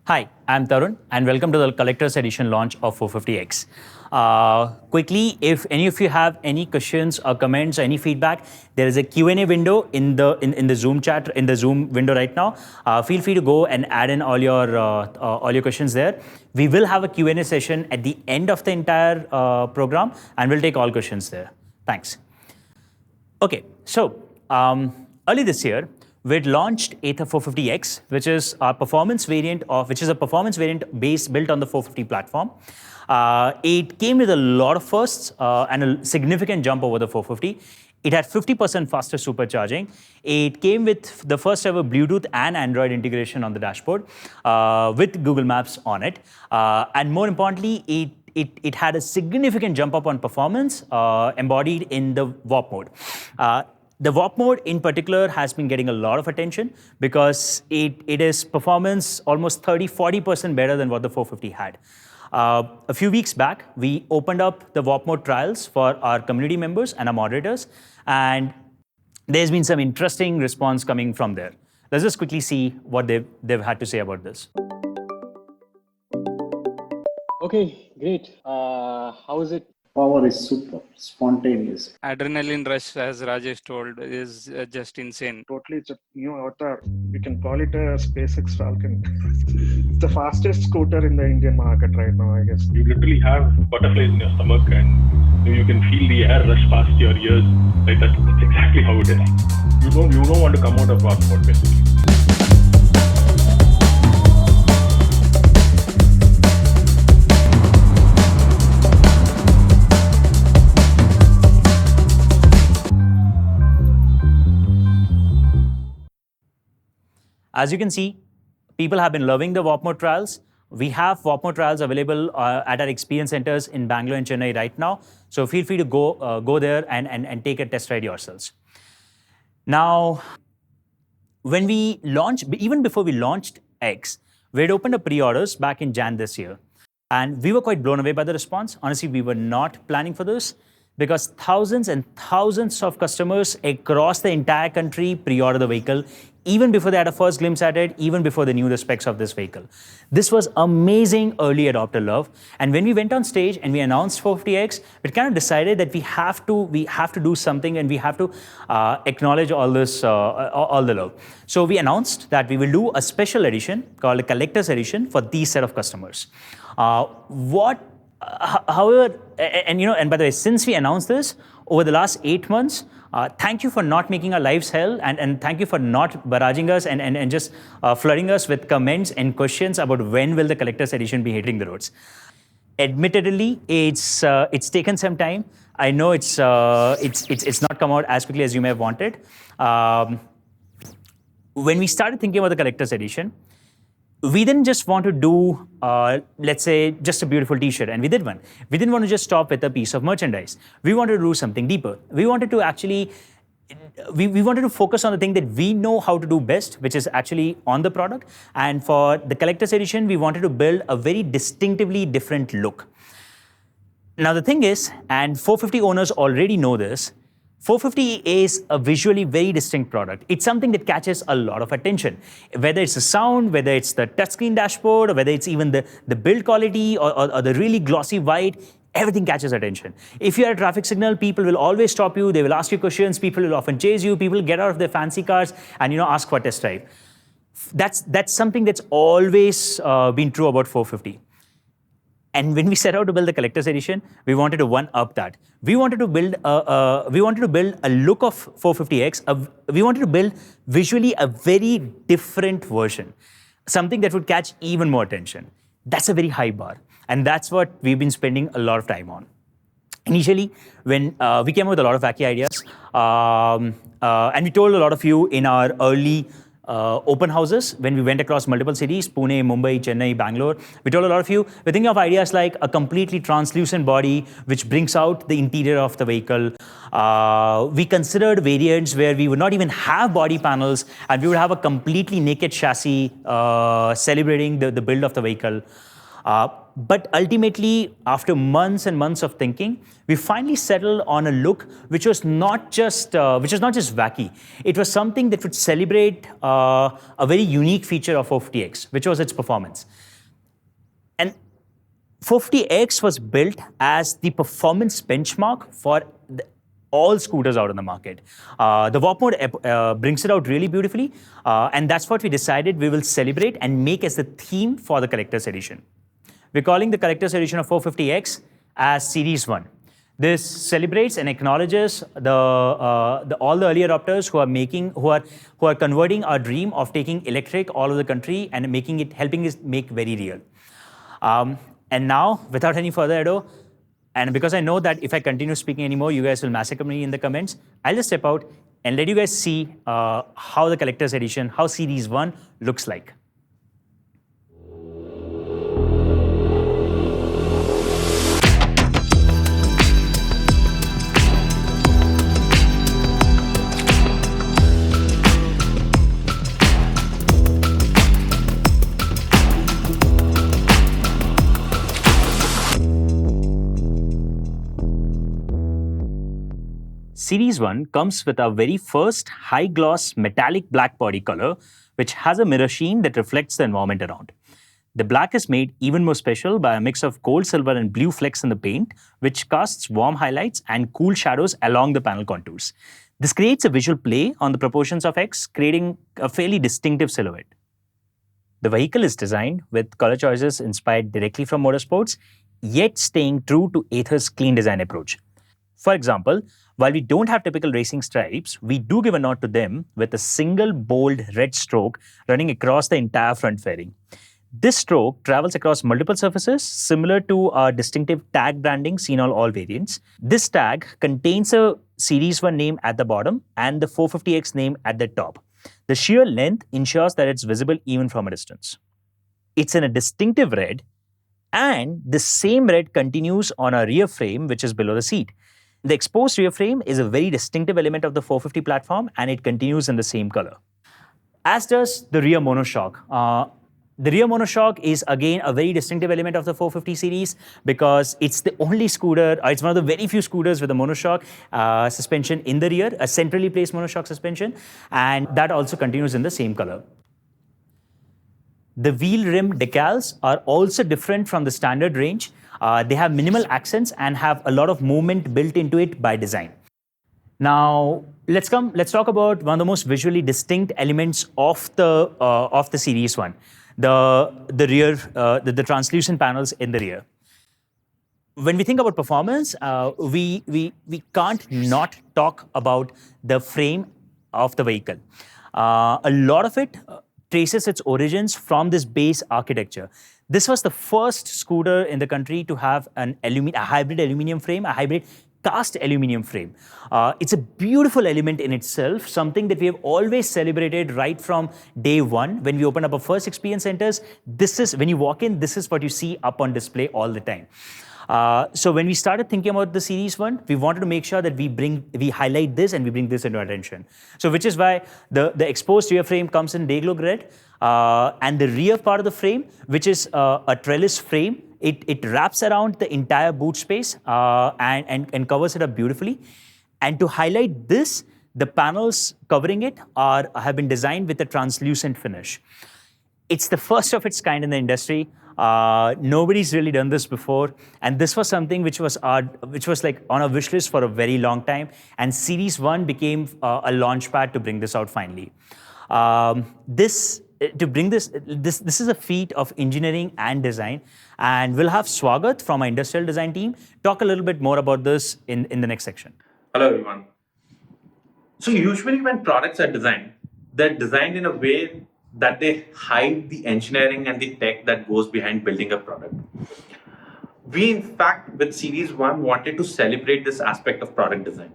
Hi, I'm Tarun, and welcome to the Collector's Edition launch of 450X. Quickly, if any of you have any questions or comments or any feedback, there is a Q&A window in the Zoom chat, in the Zoom window right now. Feel free to go and add in all your questions there. We will have a Q&A session at the end of the entire program, and we'll take all questions there. Thanks. Okay, so early this year, we'd launched Aether 450X, which is a performance variant built on the 450 platform. It came with a lot of firsts and a significant jump over the 450. It had 50% faster supercharging. It came with the first ever Bluetooth and Android integration on the dashboard with Google Maps on it. And more importantly, it had a significant jump up on performance embodied in the warp mode. The warp mode in particular has been getting a lot of attention because it is performance almost 30-40% better than what the 450 had. A few weeks back, we opened up the warp mode trials for our community members and our moderators, and there's been some interesting response coming from there. Let's just quickly see what they've had to say about this. Okay, great. How is it? Power is super spontaneous. Adrenaline rush, as Rajesh told, is just insane. Totally, it's a new avatar. We can call it a SpaceX Falcon. It's the fastest scooter in the Indian market right now, I guess. You literally have butterflies in your stomach, and you can feel the air rush past your ears. Right, that's exactly how it is. You don't want to come out of warp mode, basically. As you can see, people have been loving the warp mode trials. We have warp mode trials available at our experience centers in Bangalore and Chennai right now. So feel free to go there and take a test ride yourselves. Now, when we launched, even before we launched X, we had opened up pre-orders back in Jan this year. And we were quite blown away by the response. Honestly, we were not planning for this because thousands and thousands of customers across the entire country pre-ordered the vehicle, even before they had a first glimpse at it, even before they knew the specs of this vehicle. This was amazing early adopter love. And when we went on stage and we announced 450X, we kind of decided that we have to do something and we have to acknowledge all the love. So we announced that we will do a special edition called a collector's edition for these set of customers. However, and by the way, since we announced this, over the last 8 months, thank you for not making our lives hell, and thank you for not barraging us and just flooding us with comments and questions about when will the collector's edition be hitting the roads. Admittedly, it's taken some time. I know it's not come out as quickly as you may have wanted. When we started thinking about the collector's edition, we didn't just want to do, let's say, just a beautiful t-shirt, and we did one. We didn't want to just stop with a piece of merchandise. We wanted to do something deeper. We wanted to actually, we wanted to focus on the thing that we know how to do best, which is actually on the product. And for the collector's edition, we wanted to build a very distinctively different look. Now the thing is, and 450 owners already know this, 450 is a visually very distinct product. It's something that catches a lot of attention. Whether it's the sound, whether it's the touchscreen dashboard, or whether it's even the build quality or the really glossy white, everything catches attention. If you're at a traffic signal, people will always stop you. They will ask you questions. People will often chase you. People get out of their fancy cars and ask for a test drive. That's something that's always been true about 450. And when we set out to build the collector's edition, we wanted to one-up that. We wanted to build a look of 450X. We wanted to build visually a very different version, something that would catch even more attention. That's a very high bar, and that's what we've been spending a lot of time on. Initially, when we came up with a lot of wacky ideas, and we told a lot of you in our early open houses when we went across multiple cities, Pune, Mumbai, Chennai, Bangalore. We told a lot of you, we're thinking of ideas like a completely translucent body which brings out the interior of the vehicle. We considered variants where we would not even have body panels and we would have a completely naked chassis celebrating the build of the vehicle. But ultimately, after months and months of thinking, we finally settled on a look which was not just wacky. It was something that would celebrate a very unique feature of 450X, which was its performance. And 450X was built as the performance benchmark for all scooters out in the market. The Warp Mode brings it out really beautifully, and that's what we decided we will celebrate and make as the theme for the Collector's Edition. We're calling the Collector's Edition of 450X as Series 1. This celebrates and acknowledges all the early adopters who are converting our dream of taking electric all over the country and helping it make very real. And now, without any further ado, and because I know that if I continue speaking anymore, you guys will massacre me in the comments, I'll just step out and let you guys see how the Collector's Edition, how Series 1 looks like. Series 1 comes with our very first high-gloss metallic black body color, which has a mirror sheen that reflects the environment around. The black is made even more special by a mix of gold, silver, and blue flecks in the paint, which casts warm highlights and cool shadows along the panel contours. This creates a visual play on the proportions of X, creating a fairly distinctive silhouette. The vehicle is designed with color choices inspired directly from motorsports, yet staying true to Ather's clean design approach. For example, while we don't have typical racing stripes, we do give a nod to them with a single bold red stroke running across the entire front fairing. This stroke travels across multiple surfaces, similar to our distinctive tag branding seen on all variants. This tag contains a Series 1 name at the bottom and the 450X name at the top. The sheer length ensures that it's visible even from a distance. It's in a distinctive red, and the same red continues on our rear frame, which is below the seat. The exposed rear frame is a very distinctive element of the 450 platform, and it continues in the same color. As does the rear monoshock. The rear monoshock is again a very distinctive element of the 450 series because it's the only scooter, it's one of the very few scooters with a monoshock suspension in the rear, a centrally placed monoshock suspension, and that also continues in the same color. The wheel rim decals are also different from the standard range. They have minimal accents and have a lot of movement built into it by design. Now, let's talk about one of the most visually distinct elements of the Series 1, the rear, the translucent panels in the rear. When we think about performance, we can't not talk about the frame of the vehicle. A lot of it traces its origins from this base architecture. This was the first scooter in the country to have a hybrid aluminum frame, a hybrid cast aluminum frame. It's a beautiful element in itself, something that we have always celebrated right from day one. When we opened up our first experience centers, when you walk in, this is what you see up on display all the time. So when we started thinking about the Series 1, we wanted to make sure that we highlight this and we bring this into attention. So which is why the exposed rear frame comes in Dayglow red, and the rear part of the frame, which is a trellis frame, it wraps around the entire boot space and covers it up beautifully. And to highlight this, the panels covering it have been designed with a translucent finish. It's the first of its kind in the industry. Nobody's really done this before, and this was something which was like on our wish list for a very long time. And Series 1 became a launchpad to bring this out finally. This is a feat of engineering and design, and we'll have Swagat from our industrial design team talk a little bit more about this in the next section. Hello, everyone. So usually when products are designed, they're designed in a way that they hide the engineering and the tech that goes behind building a product. We, in fact, with Series 1, wanted to celebrate this aspect of product design.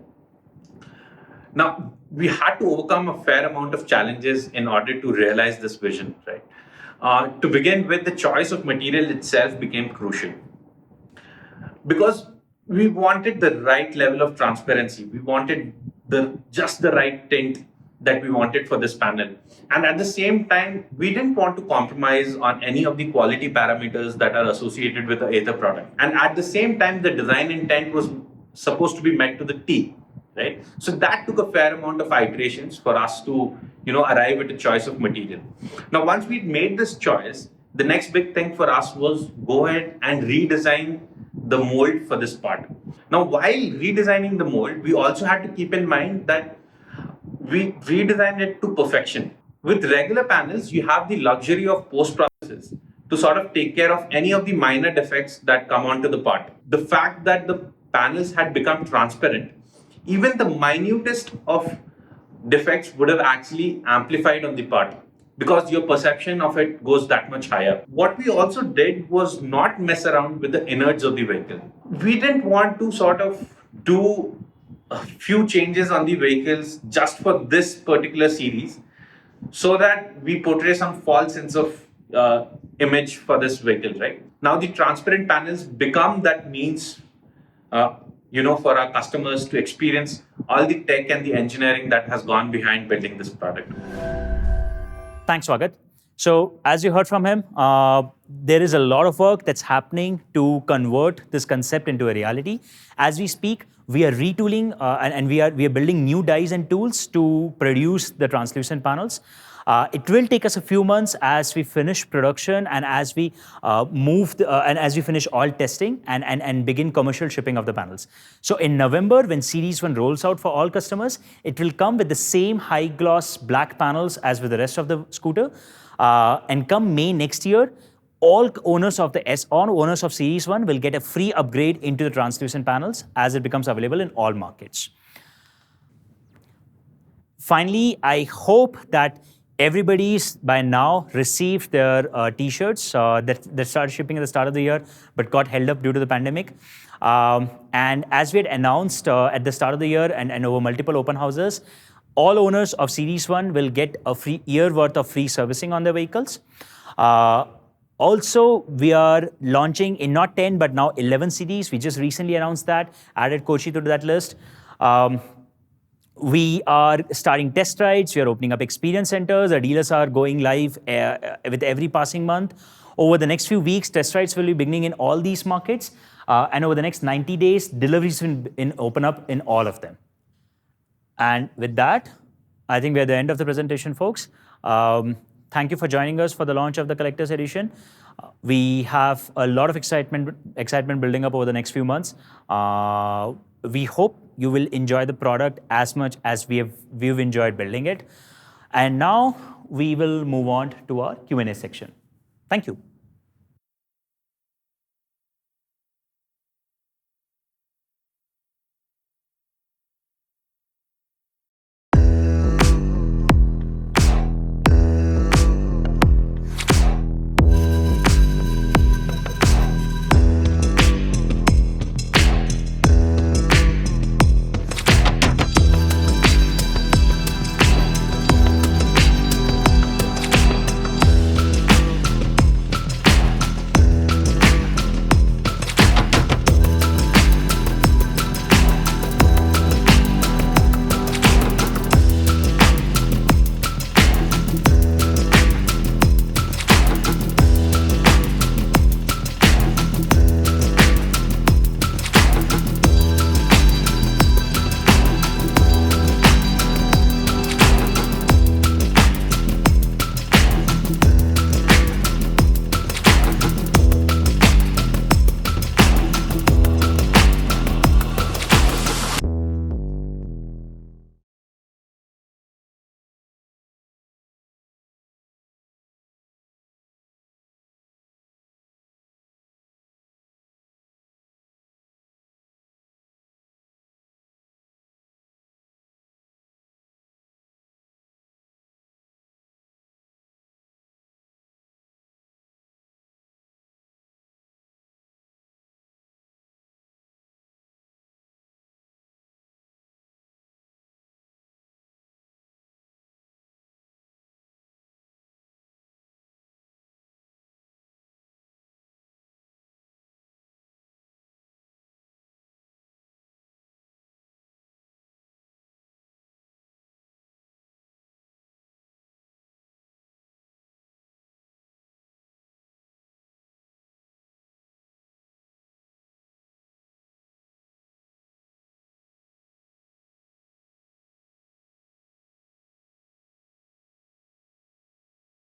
Now, we had to overcome a fair amount of challenges in order to realize this vision, right? To begin with, the choice of material itself became crucial. Because we wanted the right level of transparency. We wanted just the right tint that we wanted for this panel. And at the same time, we didn't want to compromise on any of the quality parameters that are associated with the Aether product. And at the same time, the design intent was supposed to be met to the T, right? So that took a fair amount of iterations for us to, arrive at a choice of material. Now, once we'd made this choice, the next big thing for us was go ahead and redesign the mold for this part. Now, while redesigning the mold, we also had to keep in mind that we redesigned it to perfection. With regular panels, you have the luxury of post-processes to sort of take care of any of the minor defects that come onto the part. The fact that the panels had become transparent, even the minutest of defects would have actually amplified on the part because your perception of it goes that much higher. What we also did was not mess around with the innards of the vehicle. We didn't want to sort of do a few changes on the vehicles just for this particular series so that we portray some false sense of image for this vehicle, right? Now the transparent panels become that means, for our customers to experience all the tech and the engineering that has gone behind building this product. Thanks, Swagat. So, as you heard from him, there is a lot of work that's happening to convert this concept into a reality. As we speak, we are retooling and we are building new dies and tools to produce the translucent panels. It will take us a few months as we finish production and as we as we finish all testing and begin commercial shipping of the panels. So in November, when Series 1 rolls out for all customers, it will come with the same high gloss black panels as with the rest of the scooter. And come May next year, all owners of owners of Series 1 will get a free upgrade into the translucent panels as it becomes available in all markets. Finally, I hope that everybody's by now received their T-shirts that started shipping at the start of the year but got held up due to the pandemic. And as we had announced at the start of the year and over multiple open houses, all owners of Series 1 will get a free year worth of free servicing on their vehicles. Also, we are launching in not 10 but now 11 cities. We just recently announced that, added Kochi to that list. We are starting test rides. We are opening up experience centers. Our dealers are going live with every passing month. Over the next few weeks, test rides will be beginning in all these markets. And over the next 90 days, deliveries will open up in all of them. And with that, I think we're at the end of the presentation, folks. Thank you for joining us for the launch of the Collector's Edition. We have a lot of excitement building up over the next few months. We hope you will enjoy the product as much as we've enjoyed building it. And now we will move on to our Q&A section. Thank you.